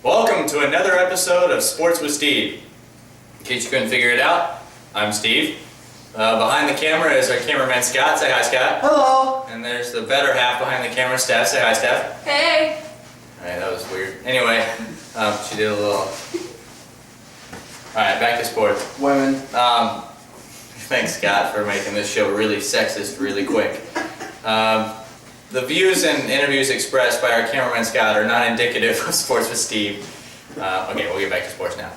Welcome to another episode of Sports with Steve. In case you couldn't figure it out, I'm Steve. Behind the camera is our cameraman Scott. Say hi, Scott. Hello. And there's the better half behind the camera, Steph. Say hi, Steph. Hey! Alright, that was weird. Anyway, she did a little... Alright, back to sports. Women. Thanks, Scott, for making this show really sexist really quick. The views and interviews expressed by our cameraman Scott are not indicative of Sports with Steve. Okay, we'll get back to sports now.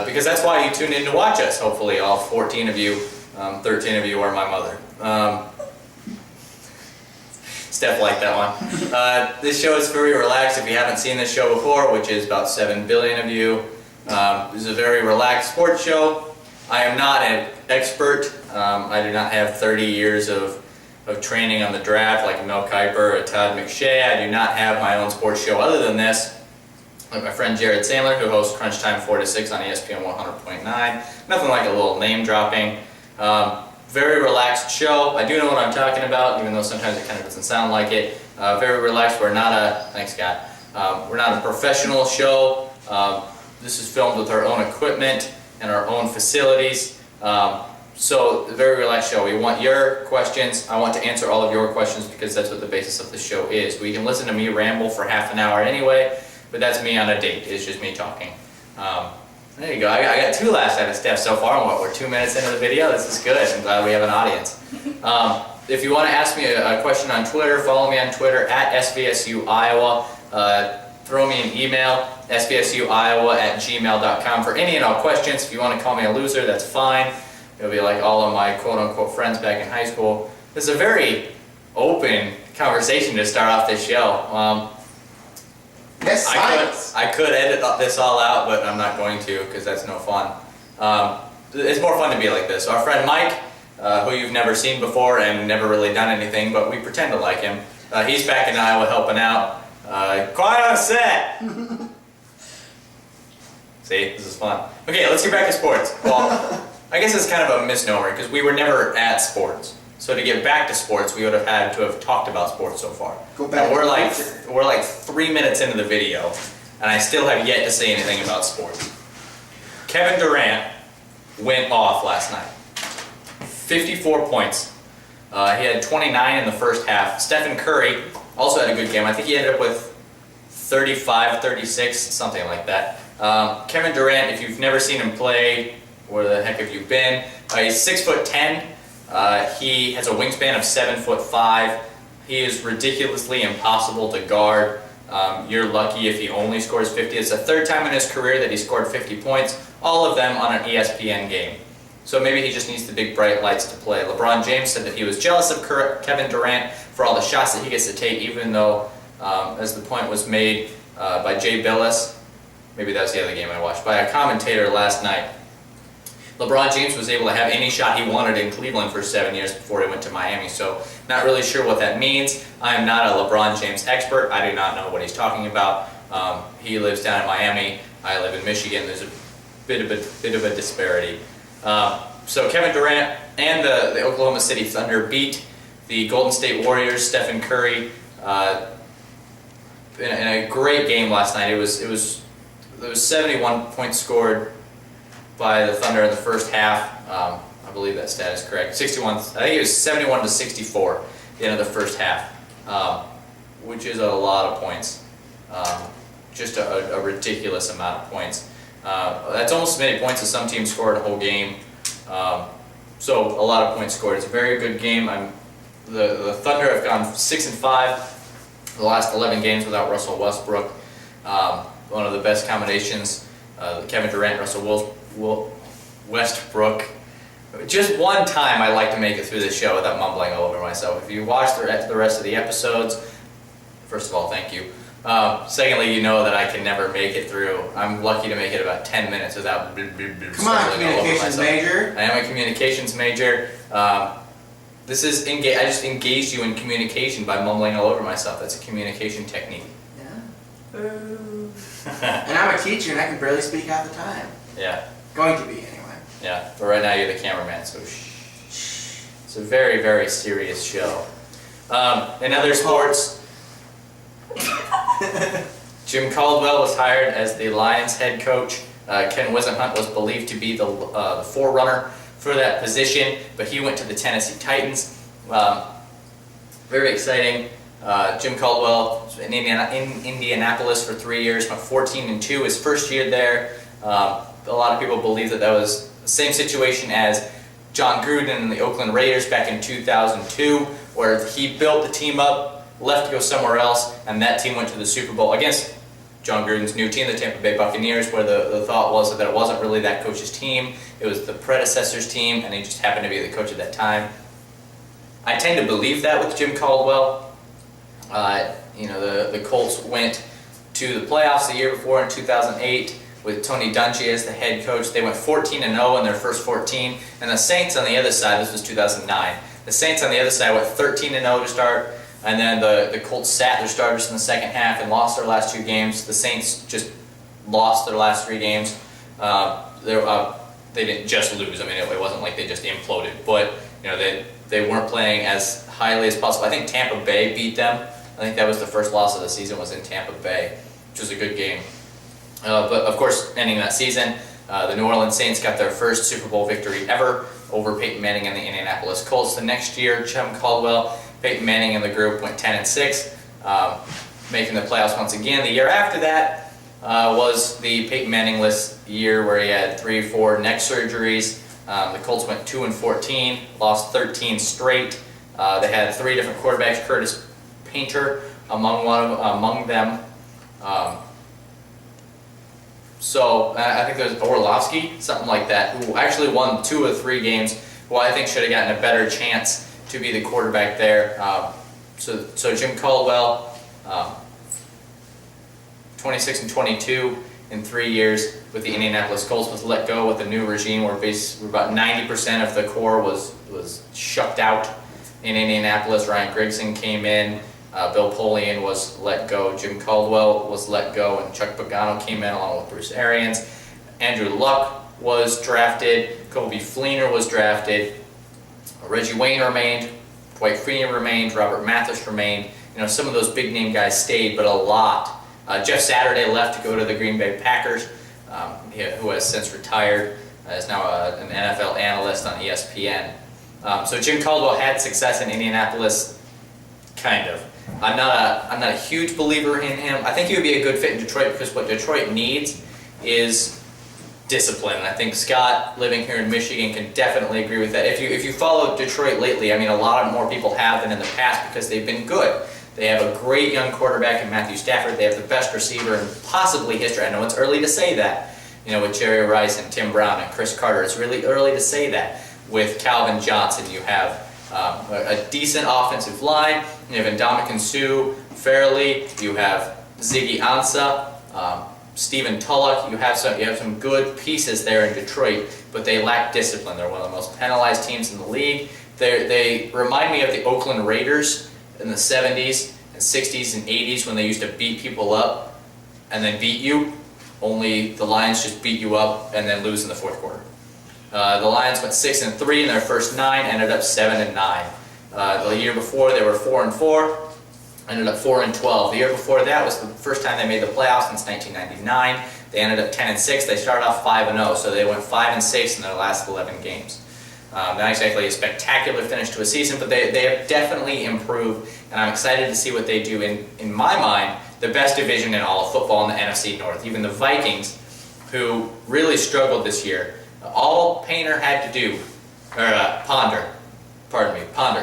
Because that's why you tuned in to watch us, hopefully, all 14 of you. 13 of you are my mother. Steph liked that one. This show is very relaxed if you haven't seen this show before, which is about 7 billion of you. This is a very relaxed sports show. I am not an expert. I do not have 30 years of training on the draft like Mel Kiper or Todd McShay. I do not have my own sports show other than this. Like my friend Jared Sandler, who hosts Crunch Time 4 to 6 on ESPN 100.9. Nothing like a little name dropping. Very relaxed show. I do know what I'm talking about, even though sometimes it kind of doesn't sound like it. Very relaxed. We're not a, thanks Scott, we're not a professional show. This is filmed with our own equipment and our own facilities. So, a very relaxed show. We want your questions. I want to answer all of your questions because that's what the basis of the show is. We can listen to me ramble for half an hour anyway, but that's me on a date. It's just me talking. There you go. I got 2 laughs out of Steph so far, and we're 2 minutes into the video. This is good. I'm glad we have an audience. If you want to ask me a question on Twitter, follow me on Twitter at SVSU Iowa. Throw me an email, svsuiowa@gmail.com for any and all questions. If you want to call me a loser, that's fine. It'll be like all of my quote-unquote friends back in high school. This is a very open conversation to start off this show. Yes, science. I could edit this all out, but I'm not going to because that's no fun. It's more fun to be like this. Our friend Mike, who you've never seen before and never really done anything, but we pretend to like him. He's back in Iowa helping out. Quiet on set! See, this is fun. Okay, let's get back to sports. Well, I guess it's kind of a misnomer because we were never at sports. So to get back to sports, we would have had to have talked about sports so far. Go back. And we're like 3 minutes into the video, and I still have yet to say anything about sports. Kevin Durant went off last night. 54 points. He had 29 in the first half. Stephen Curry also had a good game. I think he ended up with 35, 36, something like that. Kevin Durant, if you've never seen him play, where the heck have you been? He's 6'10". He has a wingspan of 7'5". He is ridiculously impossible to guard. You're lucky if he only scores 50. It's the 3rd time in his career that he scored 50 points, all of them on an ESPN game. So maybe he just needs the big bright lights to play. LeBron James said that he was jealous of Kevin Durant for all the shots that he gets to take, even though, as the point was made by Jay Billis, maybe that was the other game I watched, by a commentator last night, LeBron James was able to have any shot he wanted in Cleveland for 7 years before he went to Miami, so not really sure what that means. I am not a LeBron James expert. I do not know what he's talking about. He lives down in Miami. I live in Michigan. There's a bit of a disparity. So Kevin Durant and the Oklahoma City Thunder beat the Golden State Warriors. Stephen Curry in a great game last night. There was 71 points scored by the Thunder in the first half. I believe that stat is correct. 61. I think it was 71 to 64 at the end of the first half, which is a lot of points. Just a ridiculous amount of points. That's almost as many points as some teams scored a whole game. So a lot of points scored. It's a very good game. The Thunder have gone 6-5 the last 11 games without Russell Westbrook. One of the best combinations. Kevin Durant, Russell Westbrook. Just one time I like to make it through this show without mumbling all over myself. If you watch the rest of the episodes, first of all, thank you. Secondly, you know that I can never make it through. I'm lucky to make it about 10 minutes without Come on, communications major. I am a communications major. This is I just engaged you in communication by mumbling all over myself. That's a communication technique. Yeah. And I'm a teacher and I can barely speak half the time. Yeah. Going to be anyway. Yeah, but right now you're the cameraman, so shh. It's a very, very serious show. In other sports, Jim Caldwell was hired as the Lions head coach. Ken Wisenhunt was believed to be the forerunner for that position, but he went to the Tennessee Titans. Very exciting. Jim Caldwell was in Indianapolis for 3 years, went 14-2 his first year there. A lot of people believe that was the same situation as John Gruden and the Oakland Raiders back in 2002, where he built the team up, left to go somewhere else, and that team went to the Super Bowl against John Gruden's new team, the Tampa Bay Buccaneers, where the thought was that it wasn't really that coach's team, it was the predecessor's team, and he just happened to be the coach at that time. I tend to believe that with Jim Caldwell. The Colts went to the playoffs the year before in 2008 with Tony Dungy as the head coach. They went 14-0 in their first 14, and the Saints on the other side, this was 2009, the Saints on the other side went 13-0 to start, and then the Colts sat their starters in the second half and lost their last 2 games. The Saints just lost their last 3 games. They didn't just lose. I mean, it wasn't like they just imploded, but they weren't playing as highly as possible. I think Tampa Bay beat them. I think that was the first loss of the season, was in Tampa Bay, which was a good game. But of course, ending that season, the New Orleans Saints got their first Super Bowl victory ever over Peyton Manning and the Indianapolis Colts. The next year, Jim Caldwell, Peyton Manning and the group went 10-6, making the playoffs once again. The year after that was the Peyton Manning-less year, where he had 3-4 neck surgeries. The Colts went 2-14, lost 13 straight. They had 3 different quarterbacks, Curtis Painter among them. So I think there's Orlovsky, something like that, who actually won 2 of 3 games, who I think should have gotten a better chance to be the quarterback there. So Jim Caldwell, 26-22 in 3 years with the Indianapolis Colts, was let go with the new regime, where about 90% of the core was shucked out in Indianapolis. Ryan Grigson came in. Bill Polian was let go, Jim Caldwell was let go, and Chuck Pagano came in along with Bruce Arians. Andrew Luck was drafted, Kobe Fleener was drafted, Reggie Wayne remained, Dwight Freeney remained, Robert Mathis remained. Some of those big name guys stayed, but a lot. Jeff Saturday left to go to the Green Bay Packers, who has since retired, is now an NFL analyst on ESPN. So Jim Caldwell had success in Indianapolis, kind of. I'm not a huge believer in him. I think he would be a good fit in Detroit, because what Detroit needs is discipline. And I think Scott, living here in Michigan, can definitely agree with that. If you follow Detroit lately, I mean, a lot more people have than in the past, because they've been good. They have a great young quarterback in Matthew Stafford. They have the best receiver in possibly history. I know it's early to say that, with Jerry Rice and Tim Brown and Chris Carter. It's really early to say that. With Calvin Johnson, you have a decent offensive line. You have Ndamukong Suh, Fairley. You have Ziggy Ansah, Stephen Tulloch. You have some good pieces there in Detroit, but they lack discipline. They're one of the most penalized teams in the league. They remind me of the Oakland Raiders in the 70s and 60s and 80s, when they used to beat people up and then beat you. Only the Lions just beat you up and then lose in the fourth quarter. The Lions went 6-3 in their first 9, ended up 7-9. The year before they were 4-4, ended up 4-12. The year before that was the first time they made the playoffs since 1999. They ended up 10-6. They started off 5-0, so they went 5-6 in their last 11 games. Not exactly a spectacular finish to a season, but they have definitely improved, and I'm excited to see what they do in my mind, the best division in all of football in the NFC North. Even the Vikings, who really struggled this year. All Painter had to do,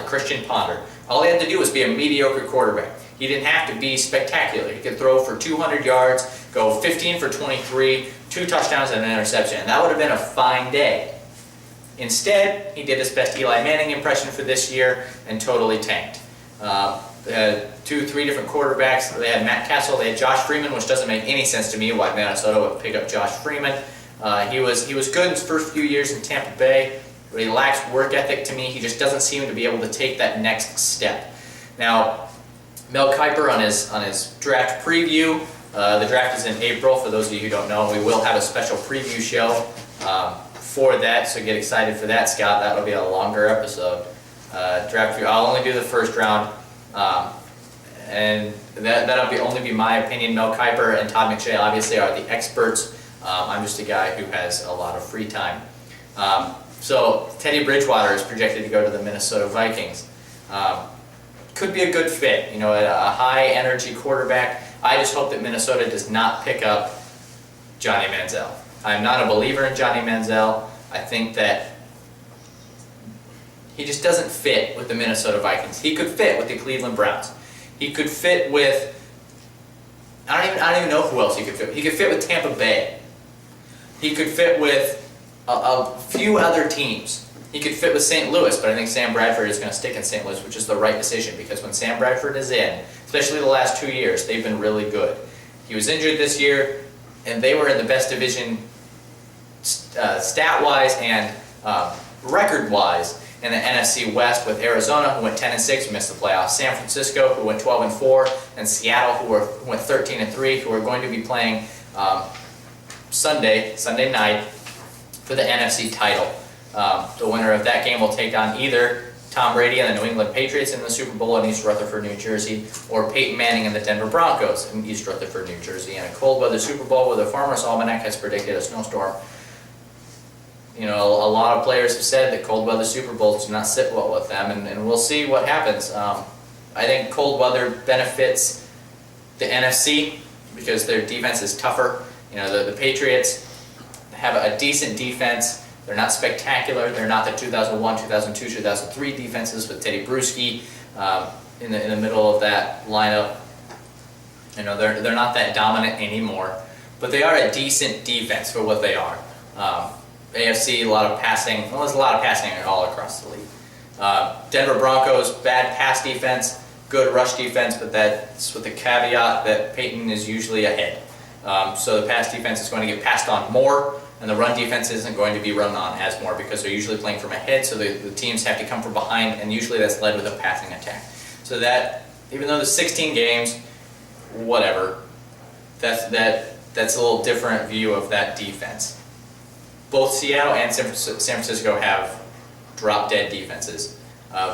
Christian Ponder. All he had to do was be a mediocre quarterback. He didn't have to be spectacular. He could throw for 200 yards, go 15 for 23, 2 touchdowns and an interception, and that would have been a fine day. Instead, he did his best Eli Manning impression for this year and totally tanked. They had 3 different quarterbacks. They had Matt Castle, they had Josh Freeman, which doesn't make any sense to me why Minnesota would pick up Josh Freeman. He was good in his first few years in Tampa Bay, but he lacks work ethic to me. He just doesn't seem to be able to take that next step. Now, Mel Kiper on his draft preview. The draft is in April, for those of you who don't know. We will have a special preview show for that, so get excited for that, Scott. That'll be a longer episode. Draft preview. I'll only do the first round, and that'll only be my opinion. Mel Kiper and Todd McShay obviously are the experts. I'm just a guy who has a lot of free time. So Teddy Bridgewater is projected to go to the Minnesota Vikings. Could be a good fit, a high energy quarterback. I just hope that Minnesota does not pick up Johnny Manziel. I'm not a believer in Johnny Manziel. I think that he just doesn't fit with the Minnesota Vikings. He could fit with the Cleveland Browns. He could fit with, I don't even know who else he could fit with. He could fit with Tampa Bay. He could fit with a few other teams. He could fit with St. Louis, but I think Sam Bradford is going to stick in St. Louis, which is the right decision, because when Sam Bradford is in, especially the last 2 years, they've been really good. He was injured this year, and they were in the best division stat-wise and record-wise in the NFC West, with Arizona, who went 10-6, who missed the playoffs, San Francisco, who went 12-4, and Seattle, who went 13-3, who are going to be playing Sunday night for the NFC title. The winner of that game will take on either Tom Brady and the New England Patriots in the Super Bowl in East Rutherford, New Jersey, or Peyton Manning and the Denver Broncos in East Rutherford, New Jersey, in a cold weather Super Bowl where the Farmer's Almanac has predicted a snowstorm. A lot of players have said that cold weather Super Bowls do not sit well with them, and we'll see what happens. I think cold weather benefits the NFC because their defense is tougher. The Patriots have a decent defense. They're not spectacular. They're not the 2001, 2002, 2003 defenses with Teddy Bruschi in the middle of that lineup. They're not that dominant anymore, but they are a decent defense for what they are. AFC, a lot of passing. Well, there's a lot of passing all across the league. Denver Broncos, bad pass defense, good rush defense, but that's with the caveat that Peyton is usually ahead. So the pass defense is going to get passed on more, and the run defense isn't going to be run on as more because they're usually playing from ahead, so the teams have to come from behind, and usually that's led with a passing attack. So that, even though there's 16 games, whatever, that's a little different view of that defense. Both Seattle and San Francisco have drop-dead defenses.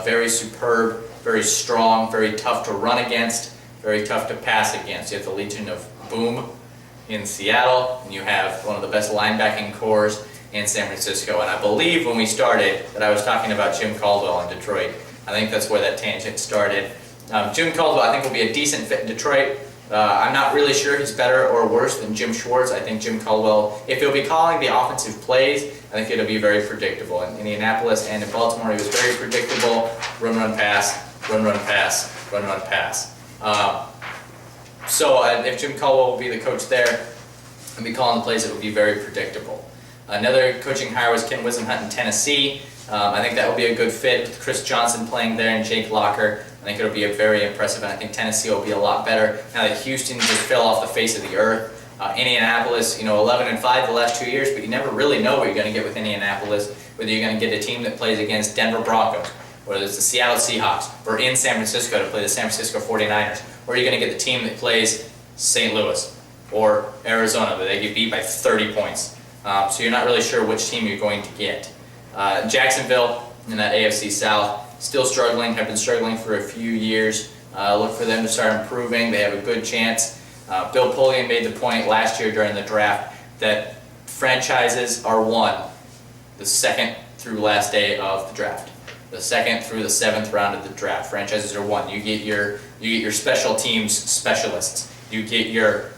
Very superb, very strong, very tough to run against, very tough to pass against. You have the Legion of Boom in Seattle, and you have one of the best linebacking cores in San Francisco. And I believe when we started that I was talking about Jim Caldwell in Detroit. I think that's where that tangent started. Jim Caldwell, I think, will be a decent fit in Detroit. I'm not really sure he's better or worse than Jim Schwartz. I think Jim Caldwell, if he'll be calling the offensive plays, I think it'll be very predictable. In Indianapolis and in Baltimore, he was very predictable. Run, pass, run, pass, run, pass. So if Jim Caldwell will be the coach there and be calling the plays, it will be very predictable. Another coaching hire was Ken Wisenhunt in Tennessee. I think that will be a good fit with Chris Johnson playing there and Jake Locker. I think it'll be very impressive, and I think Tennessee will be a lot better now that Houston just fell off the face of the earth. Indianapolis, 11-5 the last 2 years, but you never really know what you're going to get with Indianapolis, whether you're going to get a team that plays against Denver Broncos, whether it's the Seattle Seahawks, or in San Francisco to play the San Francisco 49ers, or you're going to get the team that plays St. Louis or Arizona, where they get beat by 30 points. So you're not really sure which team you're going to get. Jacksonville in that AFC South, still struggling, have been struggling for a few years. Look for them to start improving. They have a good chance. Bill Polian made the point last year during the draft that franchises are won the second through last day of the draft. The second through the 7th round of the draft. Franchises are won. You get your special teams specialists. You get your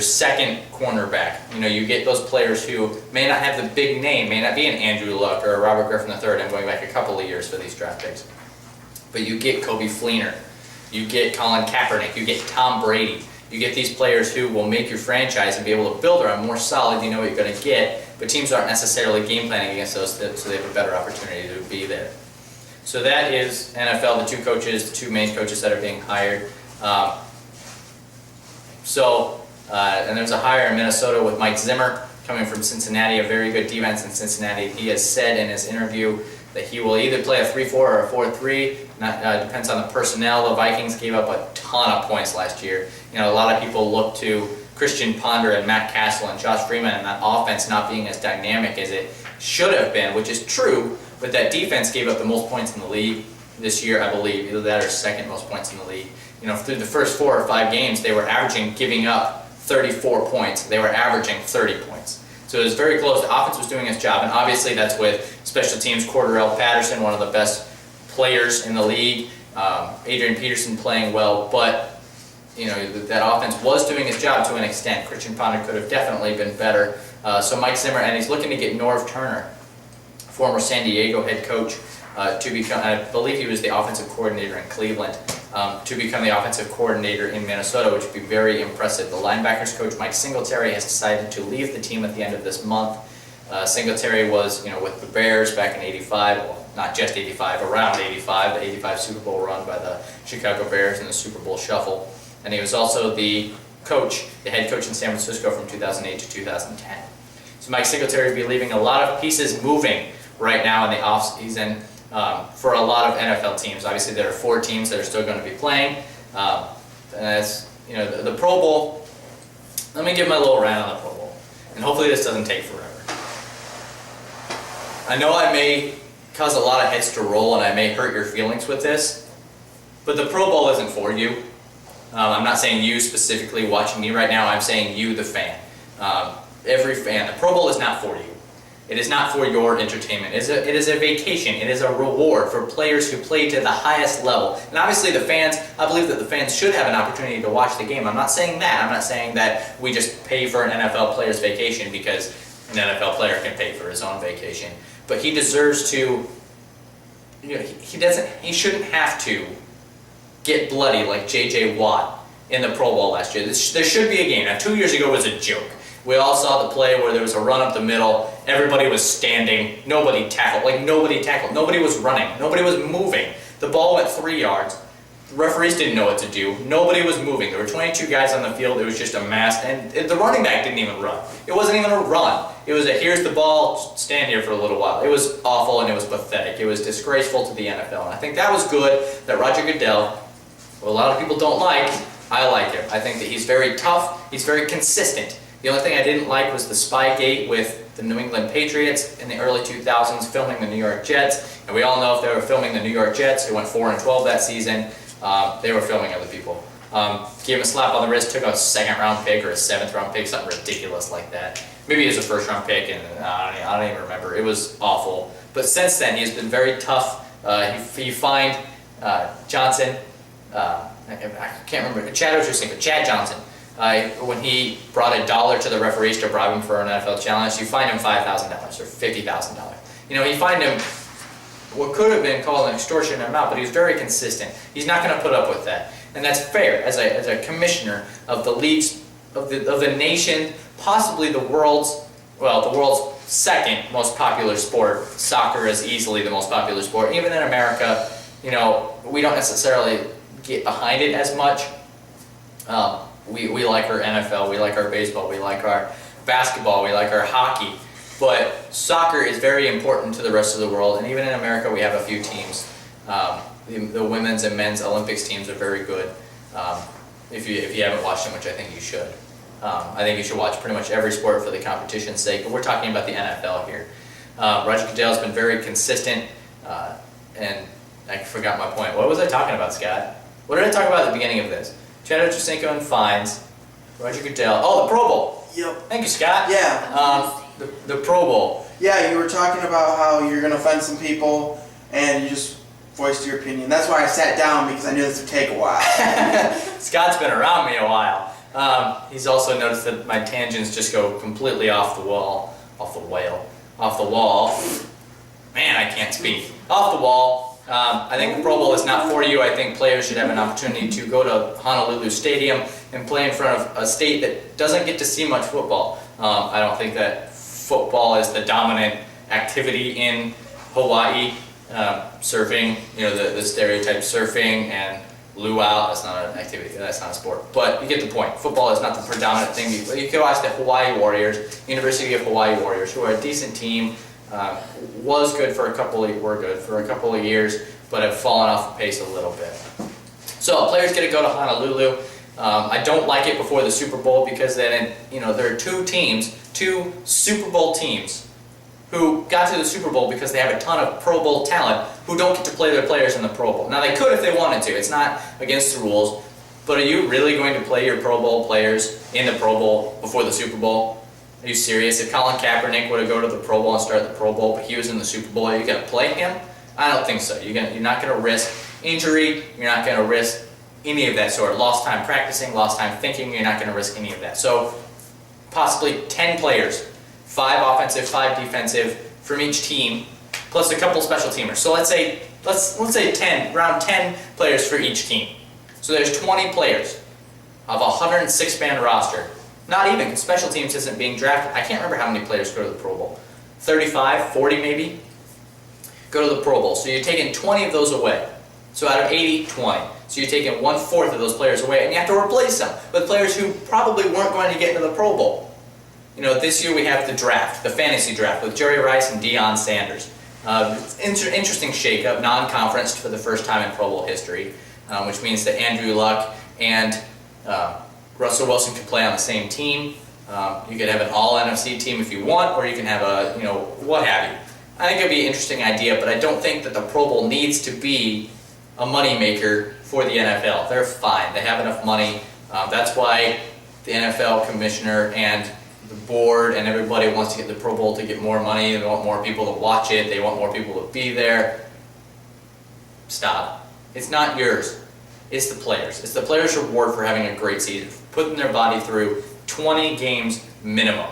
second cornerback. You get those players who may not have the big name, may not be an Andrew Luck or a Robert Griffin III. I'm going back a couple of years for these draft picks. But you get Kobe Fleener. You get Colin Kaepernick. You get Tom Brady. You get these players who will make your franchise and be able to build around more solid. You know what you're going to get, but teams aren't necessarily game planning against those, so they have a better opportunity to be there. So that is NFL, the two main coaches that are being hired. And there's a hire in Minnesota with Mike Zimmer coming from Cincinnati, a very good defense in Cincinnati. He has said in his interview that he will either play a 3-4 or a 4-3. Depends on the personnel. The Vikings gave up a ton of points last year. A lot of people look to Christian Ponder and Matt Castle and Josh Freeman and that offense not being as dynamic as it should have been, which is true, but that defense gave up the most points in the league this year, I believe. Either that or second most points in the league. through the first 4 or 5 games, they were giving up 34 points. They were averaging 30 points. So it was very close. The offense was doing its job, and obviously that's with special teams. Cordarrelle Patterson, one of the best players in the league. Adrian Peterson playing well, but that offense was doing its job to an extent. Christian Ponder could have definitely been better. So Mike Zimmer, and he's looking to get Norv Turner, former San Diego head coach, to become, I believe he was the offensive coordinator in Cleveland, to become the offensive coordinator in Minnesota, which would be very impressive. The linebackers coach, Mike Singletary, has decided to leave the team at the end of this month. Singletary was, with the Bears back in '85, well, not just '85, around '85, the '85 Super Bowl run by the Chicago Bears in the Super Bowl Shuffle. And he was also the head coach in San Francisco from 2008 to 2010. So Mike Singletary will be leaving a lot of pieces moving right now in the offseason for a lot of NFL teams. Obviously, there are 4 teams that are still going to be playing. And that's, the Pro Bowl. Let me give my little rant on the Pro Bowl. And hopefully this doesn't take forever. I know I may cause a lot of heads to roll and I may hurt your feelings with this, but the Pro Bowl isn't for you. I'm not saying you specifically watching me right now, I'm saying you, the fan. Every fan. The Pro Bowl is not for you. It is not for your entertainment. It is a vacation. It is a reward for players who play to the highest level. And obviously the fans, I believe that the fans should have an opportunity to watch the game. I'm not saying that. I'm not saying that we just pay for an NFL player's vacation because an NFL player can pay for his own vacation. But he deserves to, he shouldn't have to get bloody like J.J. Watt in the Pro Bowl last year. There should be a game. Now, 2 years ago was a joke. We all saw the play where there was a run up the middle, everybody was standing, nobody tackled. Nobody was running, nobody was moving. The ball went 3 yards. The referees didn't know what to do. Nobody was moving. There were 22 guys on the field. It was just a mass, and the running back didn't even run. It wasn't even a run. It was here's the ball, stand here for a little while. It was awful and it was pathetic. It was disgraceful to the NFL. And I think that was good that Roger Goodell, who a lot of people don't like, I like him. I think that he's very tough, he's very consistent. The only thing I didn't like was the Spygate with the New England Patriots in the early 2000s filming the New York Jets. And we all know if they were filming the New York Jets, who went 4-12 that season, they were filming other people. Gave him a slap on the wrist, took a 2nd round pick or a 7th round pick, something ridiculous like that. Maybe it was a 1st round pick, and I don't even remember. It was awful. But since then, he's been very tough. He fined Johnson, I can't remember, Chad Johnson. When he brought $1 to the referees to bribe him for an NFL challenge, you fined him $5,000 or $50,000. He fined him what could have been called an extortionate amount, but he was very consistent. He's not going to put up with that, and that's fair. As a commissioner of the leagues of the nation, possibly the world's 2nd most popular sport. Soccer is easily the most popular sport. Even in America, we don't necessarily get behind it as much. We like our NFL, we like our baseball, we like our basketball, we like our hockey. But soccer is very important to the rest of the world, and even in America we have a few teams. The women's and men's Olympics teams are very good. If you haven't watched them, which I think you should. I think you should watch pretty much every sport for the competition's sake, but we're talking about the NFL here. Roger Goodell has been very consistent, and I forgot my point. What was I talking about, Scott? What did I talk about at the beginning of this? Chad Ochocinco and fines, Roger Goodell. Oh, the Pro Bowl. Yep. Thank you, Scott. Yeah. The Pro Bowl. Yeah, you were talking about how you're going to offend some people, and you just voiced your opinion. That's why I sat down, because I knew this would take a while. Scott's been around me a while. He's also noticed that my tangents just go completely off the wall. Off the wall. Man, I can't speak. Off the wall. I think the Pro Bowl is not for you. I think players should have an opportunity to go to Honolulu Stadium and play in front of a state that doesn't get to see much football. I don't think that football is the dominant activity in Hawaii. Surfing, the stereotype surfing and luau, that's not an activity, that's not a sport. But you get the point. Football is not the predominant thing. You could watch the Hawaii Warriors, University of Hawaii Warriors, who are a decent team. Were good for a couple of years, but have fallen off the pace a little bit. So players get to go to Honolulu. I don't like it before the Super Bowl because then there are two Super Bowl teams who got to the Super Bowl because they have a ton of Pro Bowl talent who don't get to play their players in the Pro Bowl. Now they could if they wanted to. It's not against the rules. But are you really going to play your Pro Bowl players in the Pro Bowl before the Super Bowl? Are you serious? If Colin Kaepernick were to go to the Pro Bowl and start the Pro Bowl, but he was in the Super Bowl, are you going to play him? I don't think so. You're not going to risk injury. You're not going to risk any of that sort. Lost time practicing, lost time thinking. You're not going to risk any of that. So possibly 10 players, 5 offensive, 5 defensive from each team, plus a couple special teamers. So let's say 10, around 10 players for each team. So there's 20 players of a 106-man roster. Not even, because special teams isn't being drafted. I can't remember how many players go to the Pro Bowl. 35, 40 maybe, go to the Pro Bowl. So you're taking 20 of those away. So out of 80, 20. So you're taking 1/4 of those players away, and you have to replace them with players who probably weren't going to get into the Pro Bowl. You know, this year we have the draft, the fantasy draft, with Jerry Rice and Deion Sanders. Interesting shakeup, non-conference for the first time in Pro Bowl history, which means that Andrew Luck and Russell Wilson could play on the same team. You could have an all-NFC team if you want, or you can have a, what have you. I think it would be an interesting idea, but I don't think that the Pro Bowl needs to be a moneymaker for the NFL. They're fine. They have enough money. That's why the NFL commissioner and the board and everybody wants to get the Pro Bowl to get more money. They want more people to watch it. They want more people to be there. Stop. It's not yours. It's the players. It's the players' reward for having a great season, putting their body through 20 games minimum.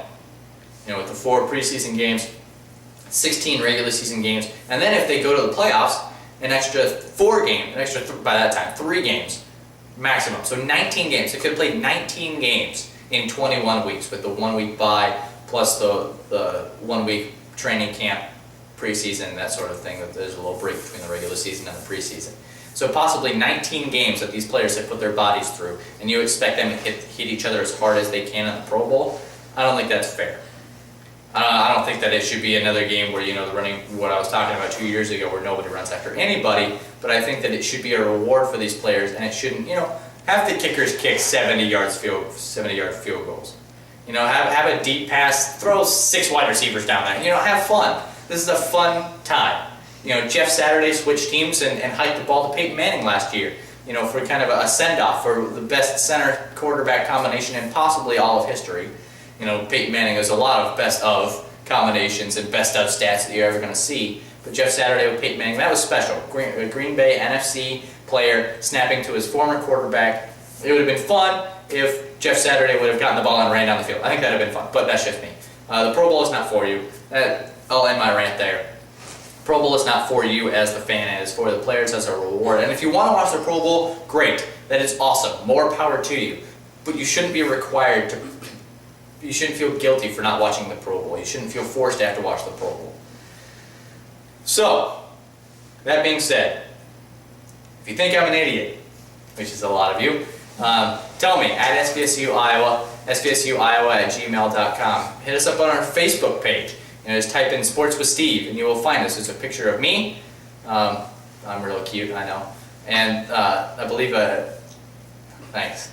With the 4 preseason games, 16 regular season games, and then if they go to the playoffs, an extra 4 games, by that time, 3 games maximum. So 19 games. They could play 19 games in 21 weeks with the 1-week bye plus the 1-week training camp, preseason, that sort of thing. That there's a little break between the regular season and the preseason. So possibly 19 games that these players have put their bodies through, and you expect them to hit each other as hard as they can in the Pro Bowl. I don't think that's fair. I don't think that it should be another game where, they're running what I was talking about 2 years ago where nobody runs after anybody, but I think that it should be a reward for these players, and it shouldn't, have the kickers kick 70-yard field goals. Have a deep pass, throw 6 wide receivers down there. Have fun. This is a fun time. Jeff Saturday switched teams and hiked the ball to Peyton Manning last year, for kind of a send-off for the best center quarterback combination in possibly all of history. Peyton Manning has a lot of best of combinations and best of stats that you're ever going to see. But Jeff Saturday with Peyton Manning, that was special. Green Bay NFC player snapping to his former quarterback. It would have been fun if Jeff Saturday would have gotten the ball and ran down the field. I think that would have been fun, but that's just me. The Pro Bowl is not for you. I'll end my rant there. Pro Bowl is not for you as the fan, it is for the players as a reward. And if you want to watch the Pro Bowl, great. That is awesome. More power to you. But you shouldn't be required to. You shouldn't feel guilty for not watching the Pro Bowl. You shouldn't feel forced to have to watch the Pro Bowl. So, that being said, if you think I'm an idiot, which is a lot of you, tell me at SVSU Iowa, svsuiowa@gmail.com. Hit us up on our Facebook page. Just type in Sports with Steve, and you will find us. There's a picture of me. I'm real cute, I know. And I believe, thanks.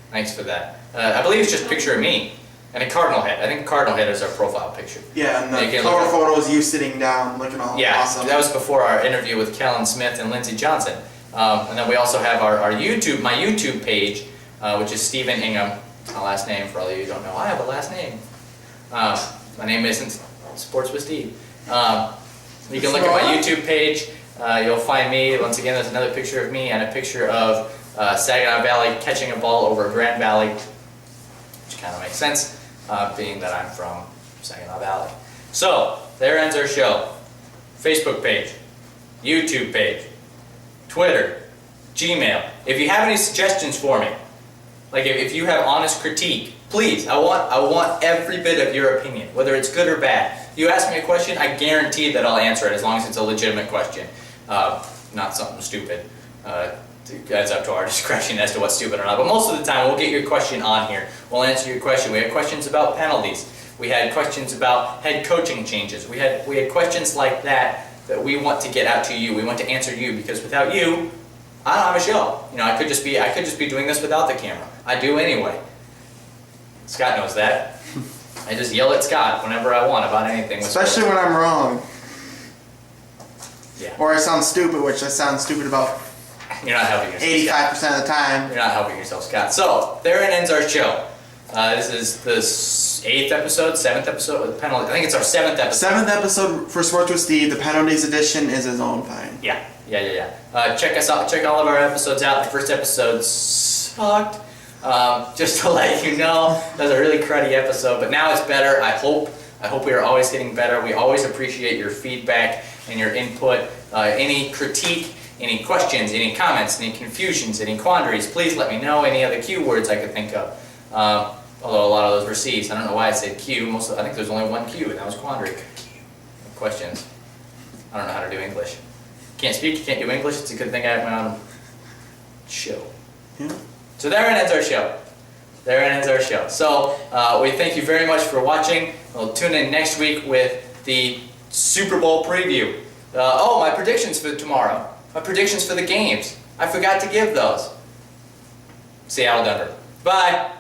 Thanks for that. I believe it's just a picture of me and a cardinal head. I think a cardinal head is our profile picture. Yeah, and the cover photo is you sitting down looking all awesome. That was before our interview with Kellen Smith and Lindsey Johnson. And then we also have my YouTube page, which is Stephen Ingham. My last name, for all of you who don't know. I have a last name. My name isn't Sports with Steve. You can look at my YouTube page. You'll find me. Once again, there's another picture of me and a picture of Saginaw Valley catching a ball over Grand Valley, which kind of makes sense, being that I'm from Saginaw Valley. So, there ends our show. Facebook page, YouTube page, Twitter, Gmail. If you have any suggestions for me, like if you have honest critique, please, I want every bit of your opinion, whether it's good or bad. You ask me a question, I guarantee that I'll answer it as long as it's a legitimate question, not something stupid. It's up to our discretion as to what's stupid or not. But most of the time, we'll get your question on here. We'll answer your question. We had questions about penalties. We had questions about head coaching changes. We had questions like that we want to get out to you. We want to answer you, because without you, I don't have a show. I could just be doing this without the camera. I do anyway. Scott knows that. I just yell at Scott whenever I want about anything. Especially when I'm wrong. Yeah. Or I sound stupid, which I sound stupid about You're not helping yourself. 85% of the time. You're not helping yourself, Scott. So, therein ends our show. This is the 8th episode, 7th episode of the penalty. I think it's our 7th episode. 7th episode for Sports with Steve. The penalties edition is his own thing. Yeah. Check us out. Check all of our episodes out. The first episode sucked. Just to let you know, that was a really cruddy episode, but now it's better. I hope we are always getting better. We always appreciate your feedback and your input. Any critique, any questions, any comments, any confusions, any quandaries, please let me know. Any other Q words I could think of. Although a lot of those were C's. I don't know why I said Q. I think there's only one Q, and that was quandary. Questions. I don't know how to do English. Can't speak, can't do English. It's a good thing I have my own show. Yeah. So therein ends our show. Therein ends our show. So we thank you very much for watching. We'll tune in next week with the Super Bowl preview. My predictions for tomorrow. My predictions for the games. I forgot to give those. Seattle, Denver. Bye.